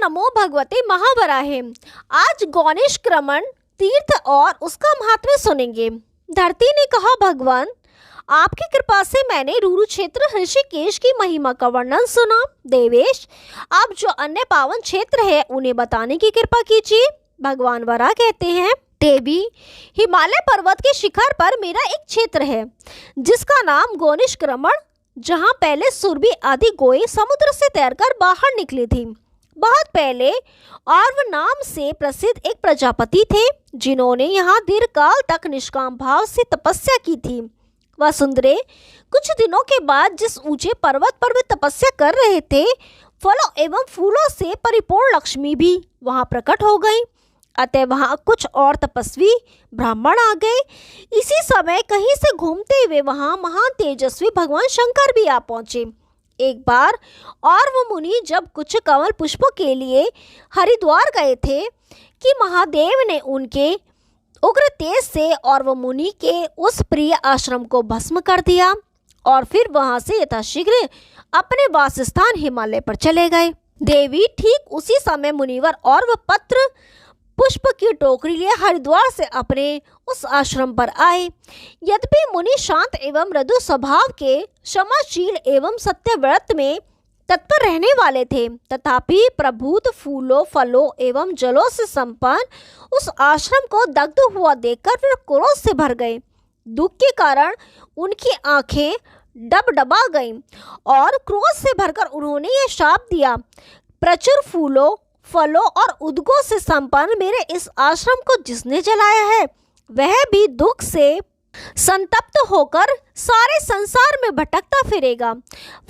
नमो भगवते महावराहे। आज गौनिश क्रमण तीर्थ और उसका महात्म्य सुनेंगे। धरती ने कहा, भगवान आपकी कृपा से मैंने रुरु क्षेत्र ऋषिकेश की महिमा का वर्णन सुना। देवेश, आप जो अन्य पावन क्षेत्र है उन्हें बताने की कृपा कीजिए। भगवान वरा कहते हैं, देवी, हिमालय पर्वत के शिखर पर मेरा एक क्षेत्र है जिसका नाम गौनिश क्रमण, जहाँ पहले सुरभि आदि गोए समुद्र से तैरकर बाहर निकली थी। बहुत पहले और्व नाम से प्रसिद्ध एक प्रजापति थे जिन्होंने यहाँ दीर्घकाल तक निष्काम भाव से तपस्या की थी। वसुंधरे, कुछ दिनों के बाद जिस ऊंचे पर्वत पर वे तपस्या कर रहे थे, फलों एवं फूलों से परिपूर्ण लक्ष्मी भी वहां प्रकट हो गई। अतः वहां कुछ और तपस्वी ब्राह्मण आ गए। इसी समय कहीं से घूमते हुए वहां महान तेजस्वी भगवान शंकर भी आ पहुंचे। एक बार और वो मुनि जब कुछ कमल पुष्पों के लिए हरिद्वार गए थे कि महादेव ने उनके उग्र तेज से और वो मुनि के उस प्रिय आश्रम को भस्म कर दिया और फिर वहां से यथाशीघ्र अपने वासस्थान हिमालय पर चले गए। देवी, ठीक उसी समय मुनिवर और वह पत्र पुष्प की टोकरी लिए हरिद्वार से अपने उस आश्रम पर आए। यद्यपि मुनि शांत एवं मृदु स्वभाव के, क्षमाशील एवं सत्यव्रत में तत्पर रहने वाले थे, तथापि प्रभुत फूलों, फलों एवं जलों से संपन्न उस आश्रम को दग्ध हुआ देखकर वे क्रोध से भर गए। दुख के कारण उनकी आंखें डबडबा गईं और क्रोध से भरकर उन्होंने यह शाप दिया, प्रचुर फूलों, फलों और उद्गों से संपन्न मेरे इस आश्रम को जिसने जलाया है, वह भी दुख से संतप्त होकर सारे संसार में भटकता फिरेगा।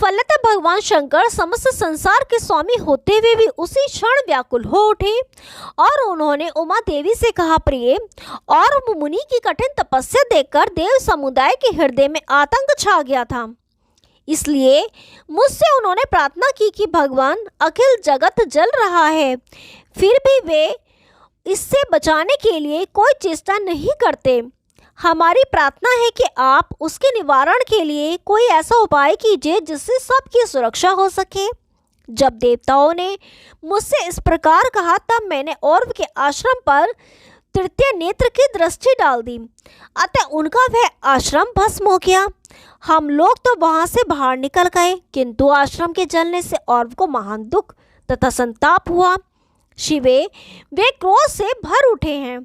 फलतः भगवान शंकर समस्त संसार के स्वामी होते हुए भी उसी क्षण व्याकुल हो उठे और उन्होंने उमा देवी से कहा, प्रिय, और मुनि की कठिन तपस्या देखकर देव समुदाय के हृदय में आतंक छा गया था। इसलिए मुझसे उन्होंने प्रार्थना की कि भगवान, अखिल जगत जल रहा है, फिर भी वे इससे बचाने के लिए कोई चेष्टा नहीं करते। हमारी प्रार्थना है कि आप उसके निवारण के लिए कोई ऐसा उपाय कीजिए जिससे सबकी सुरक्षा हो सके। जब देवताओं ने मुझसे इस प्रकार कहा, तब मैंने और्व के आश्रम पर तृतीय नेत्र की दृष्टि डाल दी। अतः उनका वह आश्रम भस्म हो गया। हम लोग तो वहां से बाहर निकल गए, किंतु आश्रम के जलने से और्व को महान दुख तथा संताप हुआ। शिवे, वे क्रोध से भर उठे हैं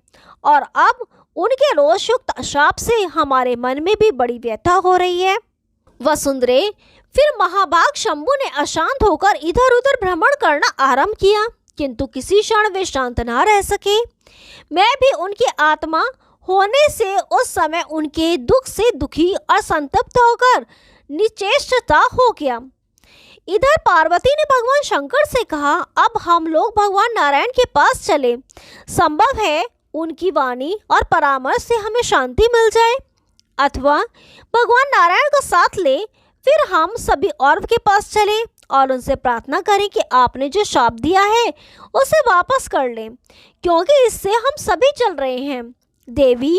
और अब उनके रोषयुक्त शाप से हमारे मन में भी बड़ी व्यथा हो रही है। वसुंधरे, फिर महाभाग शंभु ने अशांत होकर इधर उधर भ्रमण करना आरंभ किया, किंतु किसी क्षण वे शांत न रह सके। मैं भी उनकी आत्मा होने से उस समय उनके दुख से दुखी और संतप्त होकर निश्चेष्टता हो गया। इधर पार्वती ने भगवान शंकर से कहा, अब हम लोग भगवान नारायण के पास चले। संभव है उनकी वाणी और परामर्श से हमें शांति मिल जाए, अथवा भगवान नारायण को साथ ले। फिर हम सभी और्व के पास चले और उनसे प्रार्थना करें कि आपने जो शाप दिया है उसे वापस कर लें, क्योंकि इससे हम सभी चल रहे हैं। देवी,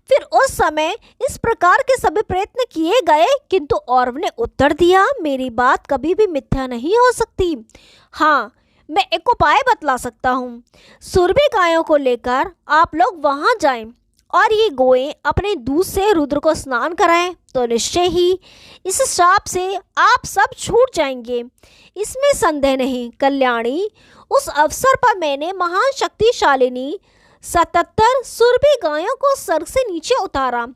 फिर उस समय इस प्रकार के सभी प्रयत्न किए गए, किंतु और्व ने उत्तर दिया, मेरी बात कभी भी मिथ्या नहीं हो सकती। हाँ, मैं एक उपाय बतला सकता हूँ। सुरभि गायों को लेकर आप लोग वहाँ जाएं और ये गोएं अपने दूध से रुद्र को स्नान कराएं, तो निश्चय ही इस श्राप से आप सब छूट जाएंगे, इसमें संदेह नहीं। कल्याणी, उस अवसर पर मैंने महान शक्तिशालिनी 77 सुरभि गायों को स्वर्ग से नीचे उतारा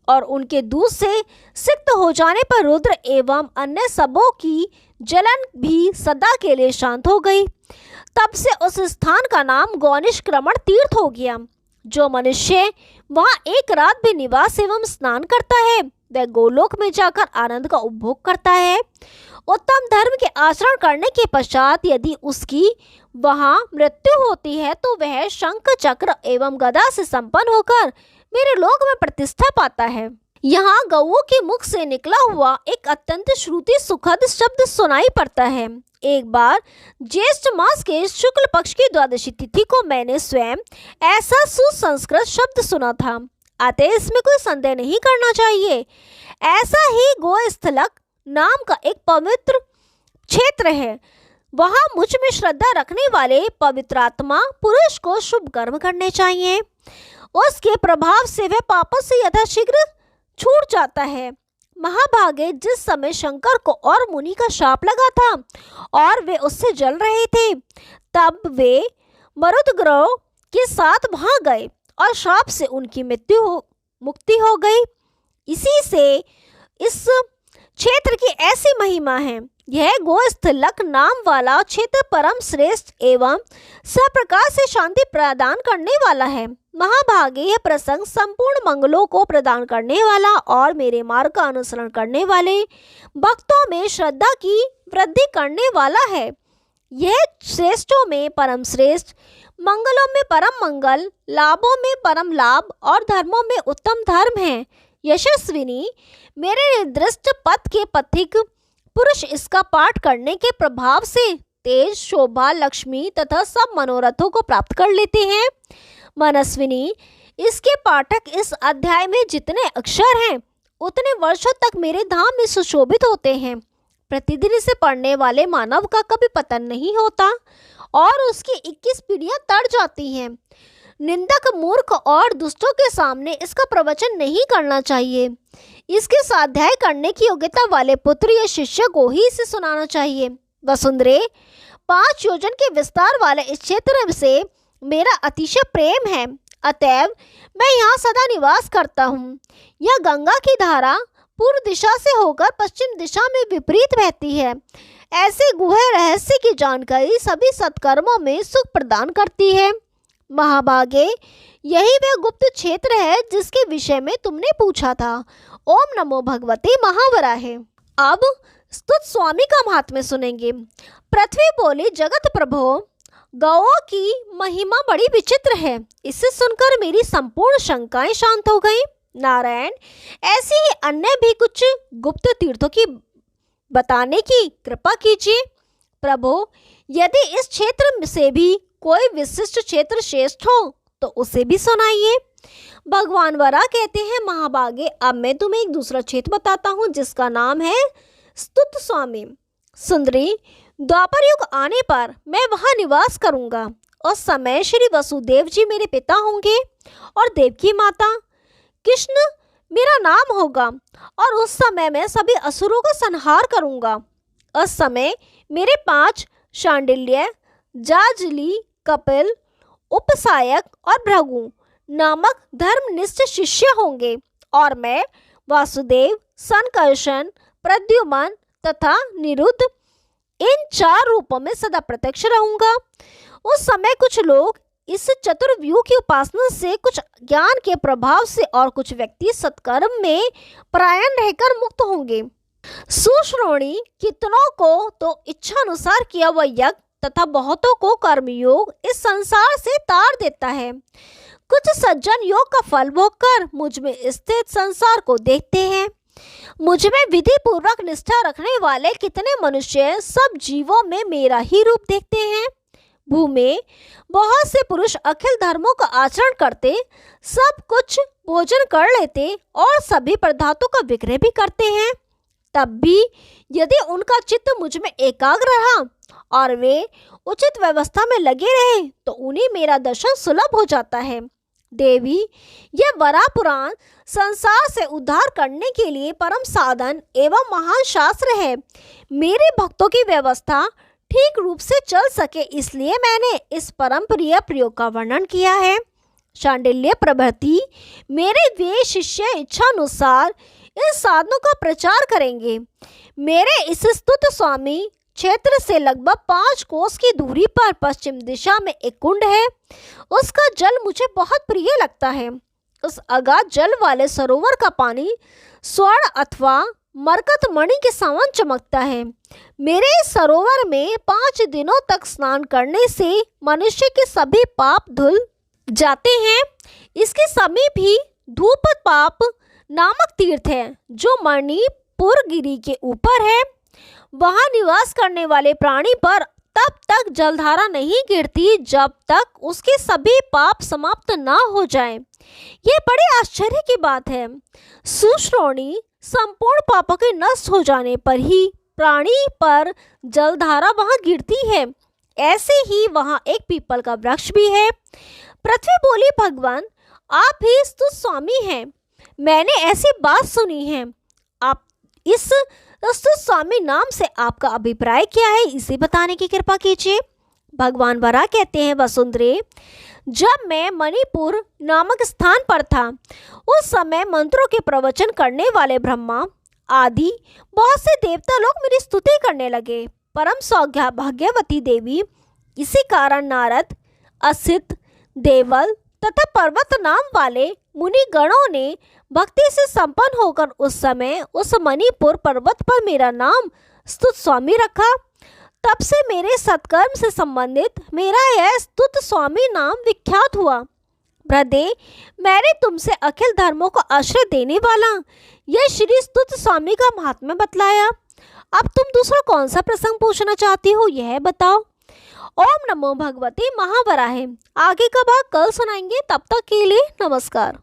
और उनके दूध से सिक्त हो जाने पर रुद्र एवं अन्य सबों की जलन भी सदा के लिए शांत हो गई। तब से उस स्थान का नाम गौनिश क्रमण तीर्थ हो गया। जो मनुष्य वहाँ एक रात भी निवास एवं स्नान करता है, वह गोलोक में जाकर आनंद का उपभोग करता है। उत्तम धर्म के आचरण करने के पश्चात यदि उसकी वहाँ मृत्यु होती है, तो वह शंख, चक्र एवं गदा से संपन्न होकर मेरे लोक में प्रतिष्ठा पाता है। यहाँ गौओं के मुख से निकला हुआ एक अत्यंत श्रुति सुखद शब्द सुनाई पड़ता है। एक बार ज्येष्ठ मास के शुक्ल पक्ष की द्वादशी तिथि को मैंने स्वयं ऐसा सुसंस्कृत शब्द सुना था, अतः इसमें कोई संदेह नहीं करना चाहिए। ऐसा ही गोस्थलक नाम का एक पवित्र क्षेत्र है। वहाँ मुझ में श्रद्धा रखने वाले पवित्रात्मा पुरुष को शुभ कर्म करने चाहिए। उसके प्रभाव से वह पापों से यथाशीघ्र छूट जाता है। महाभागे, जिस समय शंकर को और मुनि का शाप लगा था और वे उससे जल रहे थे, तब वे मरुदग्रह के साथ वहां गए और शाप से उनकी मुक्ति हो गई। इसी से इस क्षेत्र की ऐसी महिमा है। यह गोस्थलक नाम वाला क्षेत्र परम श्रेष्ठ एवं सब प्रकार से शांति प्रदान करने वाला है। महाभागे, यह प्रसंग संपूर्ण मंगलों को प्रदान करने वाला और मेरे मार्ग का अनुसरण करने वाले भक्तों में श्रद्धा की वृद्धि करने वाला है। यह श्रेष्ठों में परम श्रेष्ठ, मंगलों में परम मंगल, लाभों में परम लाभ और धर्मों में उत्तम धर्म है। यशस्विनी, मेरे निर्दिष्ट पथ के पथिक पुरुष इसका पाठ करने के प्रभाव से तेज, शोभा, लक्ष्मी तथा सब मनोरथों को प्राप्त कर लेते हैं। मनस्विनी, इसके पाठक इस अध्याय में जितने अक्षर हैं उतने वर्षों तक मेरे धाम में सुशोभित होते हैं। प्रतिदिन इसे पढ़ने वाले मानव का कभी पतन नहीं होता और उसकी 21 पीढ़ियां तर जाती हैं। निंदक, मूर्ख और दुष्टों के सामने इसका प्रवचन नहीं करना चाहिए। इसके स्वाध्याय करने की योग्यता वाले पुत्र या शिष्य को ही इसे सुनाना चाहिए। वसुंधरे, 5 योजन के विस्तार वाले इस क्षेत्र से मेरा अतिशय प्रेम है, अतएव मैं यहाँ सदा निवास करता हूँ। यह गंगा की धारा पूर्व दिशा से होकर पश्चिम दिशा में विपरीत बहती है। ऐसे गुह्य रहस्य की जानकारी सभी सत्कर्मों में सुख प्रदान करती है। महाभागे, यही वह गुप्त क्षेत्र है जिसके विषय में तुमने पूछा था। ओम नमो भगवते महावराहे। अब स्तुत स्वामी का महात्म्य सुनेंगे। पृथ्वी बोली, जगत प्रभो, गौओं की महिमा बड़ी विचित्र है। इसे सुनकर मेरी संपूर्ण शंकाएं शांत हो गईं। नारायण, ऐसी ही अन्य भी कुछ गुप्त तीर्थों की बताने की कृपा कीजिए। प्रभु, यदि इस क्षेत्र से भी कोई विशिष्ट क्षेत्र श्रेष्ठ हो तो उसे भी सुनाइए। भगवान वरा कहते हैं, महाभागे, अब मैं तुम्हें एक दूसरा क्षेत्र बताता हूँ जिसका नाम है स्तुत स्वामी। सुंदरी, द्वापर युग आने पर मैं वहाँ निवास करूँगा। उस समय श्री वसुदेव जी मेरे पिता होंगे और देवकी माता। कृष्ण मेरा नाम होगा और उस समय मैं सभी असुरों का संहार करूँगा। उस समय मेरे 5 शांडिल्य, जाजली, कपिल, उपसायक और भृगु नामक धर्मनिष्ठ शिष्य होंगे और मैं वासुदेव, संकर्षण, प्रद्युम्न तथा निरुद्ध इन 4 रूपों में सदा प्रत्यक्ष रहूंगा। उस समय कुछ लोग इस चतुर्व्यूह की उपासना से, कुछ ज्ञान के प्रभाव से और कुछ व्यक्ति सत्कर्म में परायण रहकर मुक्त होंगे। सुश्रोणी, कितनों को तो इच्छा अनुसार किया हुआ यज्ञ तथा बहुतों को कर्मयोग इस संसार से तार देता है। कुछ सज्जन योग का फल भोगकर मुझ में स्थित संसार को देखते हैं। मुझ में विधि पूर्वक निष्ठा रखने वाले कितने मनुष्य सब जीवों में मेरा ही रूप देखते हैं। भूमि, बहुत से पुरुष अखिल धर्मों का आचरण करते, सब कुछ भोजन कर लेते और सभी पदार्थों का विक्रय भी करते हैं। तब भी यदि उनका चित्त मुझ में एकाग्र रहा और वे उचित व्यवस्था में लगे रहे तो उन्हें मेरा दर्शन सुलभ हो जाता है। देवी, यह वरा पुराण संसार से उद्धार करने के लिए परम साधन एवं महान शास्त्र है। मेरे भक्तों की व्यवस्था ठीक रूप से चल सके इसलिए मैंने इस परम प्रिय प्रयोग का वर्णन किया है। शांडिल्य प्रभृति मेरे वे शिष्य इच्छा अनुसार इन साधनों का प्रचार करेंगे। मेरे इस स्तुत स्वामी क्षेत्र से लगभग 5 कोस की दूरी पर पश्चिम दिशा में एक कुंड है। उसका जल मुझे बहुत प्रिय लगता है। उस अगाध जल वाले सरोवर का पानी स्वर्ण अथवा मरकत मणि के समान चमकता है। मेरे इस सरोवर में 5 दिनों तक स्नान करने से मनुष्य के सभी पाप धुल जाते हैं। इसके समीप ही धूप पाप नामक तीर्थ है जो मणिपुर गिरी के ऊपर है। वहां निवास करने वाले प्राणी पर तब तक जलधारा नहीं गिरती जब तक उसके सभी पाप समाप्त ना हो जाएं। यह बड़े आश्चर्य की बात है। सुश्रोणी, संपूर्ण पापों के नष्ट हो जाने पर ही प्राणी पर जलधारा वहां गिरती है, ऐसे ही वहां एक पीपल का वृक्ष भी है। पृथ्वी बोली, भगवान आप ही स्तुत स्वामी हैं, मैंने ऐसी बात सुनी है। आप इस स्तुत स्वामी नाम से आपका अभिप्राय क्या है, इसे बताने की कृपा कीजिए। भगवान वराह कहते हैं, वसुंधरे जब मैं मणिपुर नामक स्थान पर था, उस समय मंत्रों के प्रवचन करने वाले ब्रह्मा आदि बहुत से देवता लोग मेरी स्तुति करने लगे। परम सौभाग्यवती देवी, इसी कारण नारद, असित, देवल तथा पर्वत नाम वाले मुनि गणों ने भक्ति से संपन्न होकर उस समय उस मणिपुर पर्वत पर मेरा नाम स्तुत स्वामी रखा। तब से मेरे सत्कर्म से संबंधित मेरा यह स्तुत स्वामी नाम विख्यात हुआ। ब्रदे, मैंने तुमसे अखिल धर्मों को आश्रय देने वाला यह श्री स्तुत स्वामी का महात्म्य बतलाया। अब तुम दूसरा कौन सा प्रसंग पूछना चाहती हो, यह बताओ। ओम नमो भगवते महावराहे। आगे का भाग कल सुनाएंगे, तब तक के लिए नमस्कार।